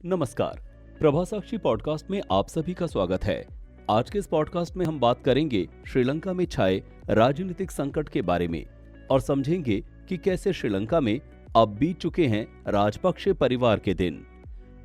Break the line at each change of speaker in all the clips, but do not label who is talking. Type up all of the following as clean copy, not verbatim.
नमस्कार। प्रभासाक्षी पॉडकास्ट में आप सभी का स्वागत है। आज के इस पॉडकास्ट में हम बात करेंगे श्रीलंका में छाए राजनीतिक संकट के बारे में और समझेंगे कि कैसे श्रीलंका में अब बीत चुके हैं राजपक्षे परिवार के दिन।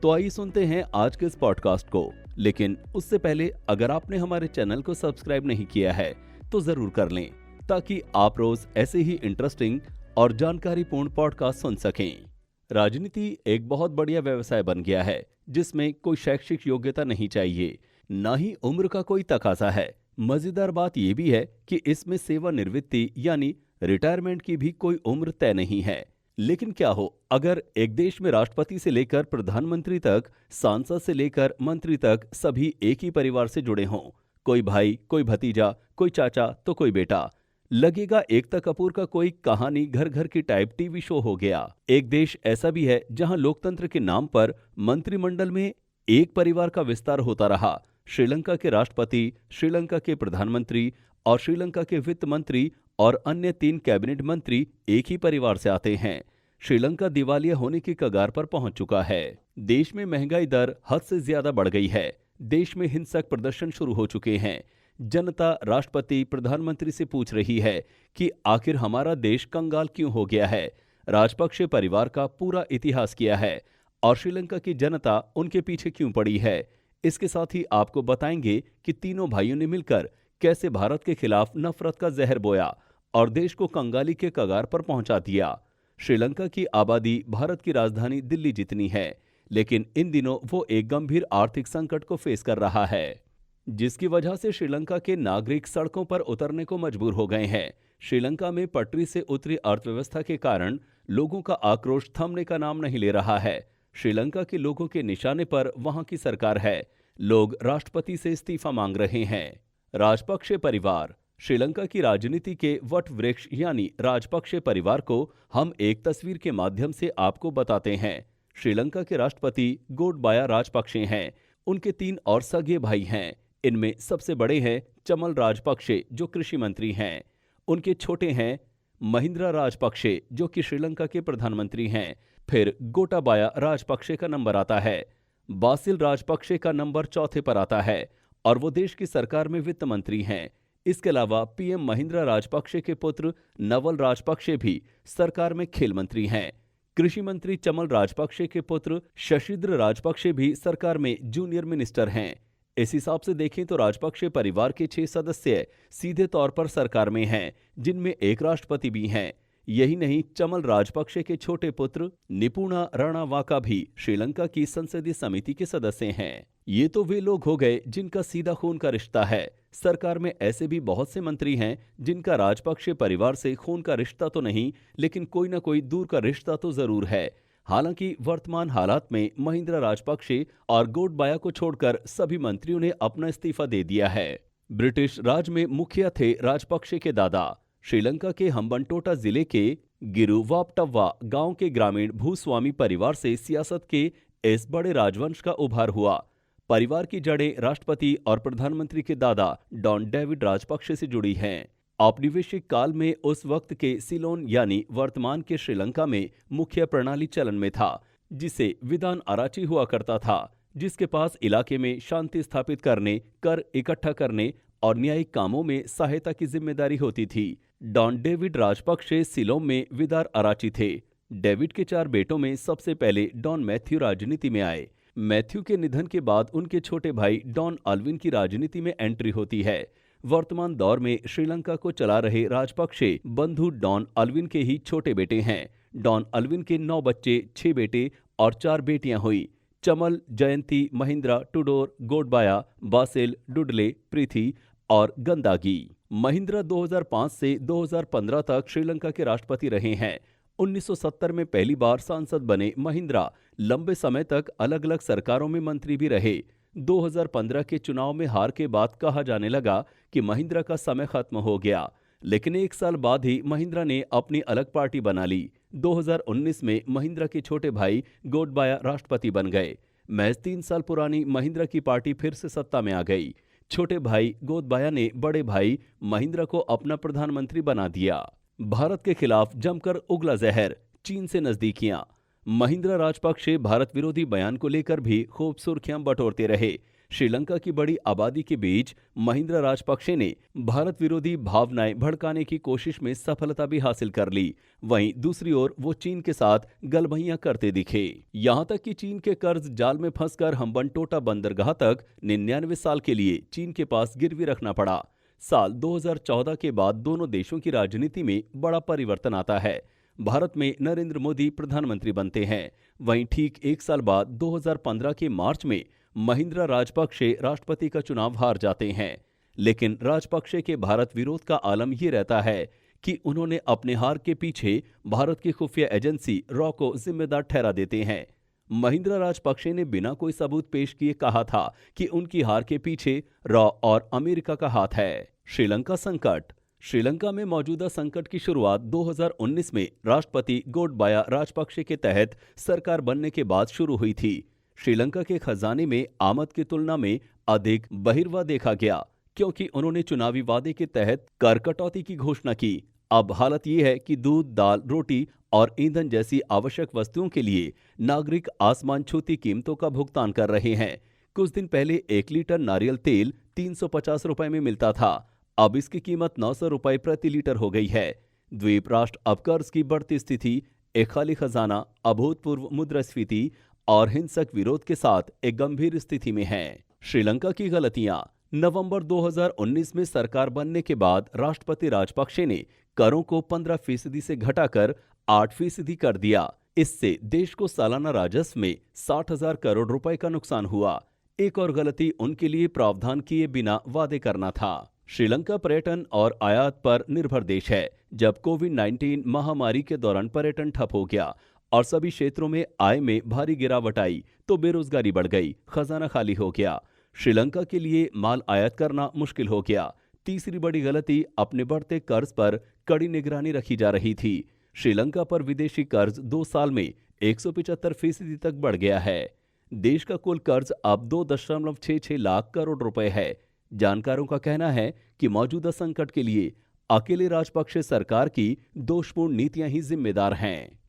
तो आइए सुनते हैं आज के इस पॉडकास्ट को। लेकिन उससे पहले अगर आपने हमारे चैनल को सब्सक्राइब नहीं किया है तो जरूर कर लें, ताकि आप रोज ऐसे ही इंटरेस्टिंग और जानकारीपूर्ण पॉडकास्ट सुन सकें। राजनीति एक बहुत बढ़िया व्यवसाय बन गया है जिसमें कोई शैक्षिक योग्यता नहीं चाहिए, ना ही उम्र का कोई तकाजा है। मजेदार बात यह भी है कि इसमें सेवानिवृत्ति यानी रिटायरमेंट की भी कोई उम्र तय नहीं है। लेकिन क्या हो अगर एक देश में राष्ट्रपति से लेकर प्रधानमंत्री तक, सांसद से लेकर मंत्री तक सभी एक ही परिवार से जुड़े हों। कोई भाई, कोई भतीजा, कोई चाचा तो कोई बेटा। लगेगा एकता कपूर का कोई कहानी घर घर की टाइप टीवी शो हो गया। एक देश ऐसा भी है जहां लोकतंत्र के नाम पर मंत्रिमंडल में एक परिवार का विस्तार होता रहा। श्रीलंका के राष्ट्रपति, श्रीलंका के प्रधानमंत्री और श्रीलंका के वित्त मंत्री और अन्य 3 कैबिनेट मंत्री एक ही परिवार से आते हैं। श्रीलंका दिवालिया होने की कगार पर पहुंच चुका है। देश में महंगाई दर हद से ज्यादा बढ़ गई है। देश में हिंसक प्रदर्शन शुरू हो चुके हैं। जनता राष्ट्रपति, प्रधानमंत्री से पूछ रही है कि आखिर हमारा देश कंगाल क्यों हो गया है। राजपक्षे परिवार का पूरा इतिहास किया है और श्रीलंका की जनता उनके पीछे क्यों पड़ी है। इसके साथ ही आपको बताएंगे कि तीनों भाइयों ने मिलकर कैसे भारत के खिलाफ नफरत का जहर बोया और देश को कंगाली के कगार पर पहुंचा दिया। श्रीलंका की आबादी भारत की राजधानी दिल्ली जितनी है, लेकिन इन दिनों वो एक गंभीर आर्थिक संकट को फेस कर रहा है, जिसकी वजह से श्रीलंका के नागरिक सड़कों पर उतरने को मजबूर हो गए हैं। श्रीलंका में पटरी से उतरी अर्थव्यवस्था के कारण लोगों का आक्रोश थमने का नाम नहीं ले रहा है। श्रीलंका के लोगों के निशाने पर वहां की सरकार है। लोग राष्ट्रपति से इस्तीफा मांग रहे हैं। राजपक्षे परिवार श्रीलंका की राजनीति के वट वृक्ष यानी राजपक्षे परिवार को हम एक तस्वीर के माध्यम से आपको बताते हैं। श्रीलंका के राष्ट्रपति गोटबाया राजपक्षे हैं। उनके 3 और सगे भाई हैं। इनमें सबसे बड़े हैं चमल राजपक्षे जो कृषि मंत्री हैं। उनके छोटे हैं महिंद्रा राजपक्षे जो कि श्रीलंका के प्रधानमंत्री हैं। फिर गोटाबाया राजपक्षे का नंबर आता है। बासिल राजपक्षे का नंबर चौथे पर आता है और वो देश की सरकार में वित्त मंत्री हैं। इसके अलावा पीएम महिंद्रा राजपक्षे के पुत्र नवल राजपक्षे भी सरकार में खेल मंत्री हैं। कृषि मंत्री चमल राजपक्षे के पुत्र शशिद्र राजपक्षे भी सरकार में जूनियर मिनिस्टर हैं। इस हिसाब से देखें तो राजपक्षे परिवार के 6 सदस्य सीधे तौर पर सरकार में हैं, जिनमें एक राष्ट्रपति भी हैं। यही नहीं, चमल राजपक्षे के छोटे पुत्र निपुणा रणवाका भी श्रीलंका की संसदीय समिति के सदस्य हैं। ये तो वे लोग हो गए जिनका सीधा खून का रिश्ता है। सरकार में ऐसे भी बहुत से मंत्री हैं जिनका राजपक्षे परिवार से खून का रिश्ता तो नहीं, लेकिन कोई ना कोई दूर का रिश्ता तो जरूर है। हालांकि वर्तमान हालात में महिंद्रा राजपक्षे और गोटबाया को छोड़कर सभी मंत्रियों ने अपना इस्तीफा दे दिया है। ब्रिटिश राज में मुखिया थे राजपक्षे के दादा। श्रीलंका के हम्बनटोटा जिले के गिरुवाप्टव्वा गांव के ग्रामीण भूस्वामी परिवार से सियासत के इस बड़े राजवंश का उभार हुआ। परिवार की जड़ें राष्ट्रपति और प्रधानमंत्री के दादा डॉन डेविड राजपक्षे से जुड़ी हैं। औपनिवेशिक काल में उस वक्त के सिलोन यानी वर्तमान के श्रीलंका में मुख्य प्रणाली चलन में था, जिसे विधान अराची हुआ करता था, जिसके पास इलाके में शांति स्थापित करने, कर इकट्ठा करने और न्यायिक कामों में सहायता की जिम्मेदारी होती थी। डॉन डेविड राजपक्षे सिलोन में विदार अराची थे। डेविड के 4 बेटों में सबसे पहले डॉन मैथ्यू राजनीति में आए। मैथ्यू के निधन के बाद उनके छोटे भाई डॉन अल्विन की राजनीति में एंट्री होती है। वर्तमान दौर में श्रीलंका को चला रहे राजपक्षे बंधु डॉन अल्विन के ही छोटे बेटे हैं। डॉन अल्विन के 9 बच्चे, 6 बेटे और 4 बेटियां हुई। चमल, जयंती, महिंद्रा, टुडोर, गोटबाया, बासिल, डुडले, प्रीथी और गंदागी। महिंद्रा 2005 से 2015 तक श्रीलंका के राष्ट्रपति रहे हैं। 1970 में पहली बार सांसद बने महिंद्रा लंबे समय तक अलग अलग सरकारों में मंत्री भी रहे। 2015 के चुनाव में हार के बाद कहा जाने लगा कि महिंद्रा का समय खत्म हो गया, लेकिन 1 साल बाद ही महिंद्रा ने अपनी अलग पार्टी बना ली। 2019 में महिंद्रा के छोटे भाई गोटबाया राष्ट्रपति बन गए। महज 3 साल पुरानी महिंद्रा की पार्टी फिर से सत्ता में आ गई। छोटे भाई गोटबाया ने बड़े भाई महिंद्रा को अपना प्रधानमंत्री बना दिया। भारत के खिलाफ जमकर उगला जहर, चीन से नजदीकियां। महिंद्रा राजपक्षे भारत विरोधी बयान को लेकर भी खूब सुर्खियां बटोरते रहे। श्रीलंका की बड़ी आबादी के बीच महिंद्रा राजपक्षे ने भारत विरोधी भावनाएं भड़काने की कोशिश में सफलता भी हासिल कर ली। वहीं दूसरी ओर वो चीन के साथ गलबहियां करते दिखे। यहां तक कि चीन के कर्ज जाल में फंसकर हम्बनटोटा बंदरगाह तक 99 साल के लिए चीन के पास गिरवी रखना पड़ा। साल 2014 के बाद दोनों देशों की राजनीति में बड़ा परिवर्तन आता है। भारत में नरेंद्र मोदी प्रधानमंत्री बनते हैं। वहीं ठीक एक साल बाद 2015 के मार्च में महिंद्रा राजपक्षे राष्ट्रपति का चुनाव हार जाते हैं। लेकिन राजपक्षे के भारत विरोध का आलम ये रहता है कि उन्होंने अपने हार के पीछे भारत की खुफिया एजेंसी रॉ को जिम्मेदार ठहरा देते हैं। महिंद्रा राजपक्षे ने बिना कोई सबूत पेश किए कहा था कि उनकी हार के पीछे रॉ और अमेरिका का हाथ है। श्रीलंका संकट। श्रीलंका में मौजूदा संकट की शुरुआत 2019 में राष्ट्रपति गोटबाया राजपक्षे के तहत सरकार बनने के बाद शुरू हुई थी। श्रीलंका के खजाने में आमद की तुलना में अधिक बहिर्वाह देखा गया, क्योंकि उन्होंने चुनावी वादे के तहत कर कटौती की घोषणा की। अब हालत ये है कि दूध, दाल, रोटी और ईंधन जैसी आवश्यक वस्तुओं के लिए नागरिक आसमान छूती कीमतों का भुगतान कर रहे हैं। कुछ दिन पहले 1 लीटर नारियल तेल 350 रुपए में मिलता था, अब इसकी कीमत 900 रुपए प्रति लीटर हो गई है। द्वीप राष्ट्र अब कर्ज की बढ़ती स्थिति, एक खाली खजाना, अभूतपूर्व मुद्रास्फीति और हिंसक विरोध के साथ एक गंभीर स्थिति में है। श्रीलंका की गलतियां। नवंबर 2019 में सरकार बनने के बाद राष्ट्रपति राजपक्षे ने करों को 15% से घटाकर 8% कर दिया। इससे देश को सालाना राजस्व में 60,000 करोड़ रुपए का नुकसान हुआ। एक और गलती उनके लिए प्रावधान किए बिना वादे करना था। श्रीलंका पर्यटन और आयात पर निर्भर देश है। जब कोविड-19 महामारी के दौरान पर्यटन ठप हो गया और सभी क्षेत्रों में आय में भारी गिरावट आई तो बेरोजगारी बढ़ गई, खजाना खाली हो गया। श्रीलंका के लिए माल आयात करना मुश्किल हो गया। तीसरी बड़ी गलती, अपने बढ़ते कर्ज पर कड़ी निगरानी रखी जा रही थी। श्रीलंका पर विदेशी कर्ज 2 साल में 175% तक बढ़ गया है। देश का कुल कर्ज अब 2.66 लाख करोड़ रुपए है। जानकारों का कहना है कि मौजूदा संकट के लिए अकेले राजपक्षे सरकार की दोषपूर्ण नीतियां ही जिम्मेदार हैं।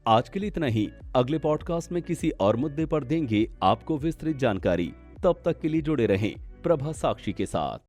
आज के लिए इतना ही। अगले पॉडकास्ट में किसी और मुद्दे पर देंगे आपको विस्तृत जानकारी। तब तक के लिए जुड़े रहें प्रभा साक्षी के साथ।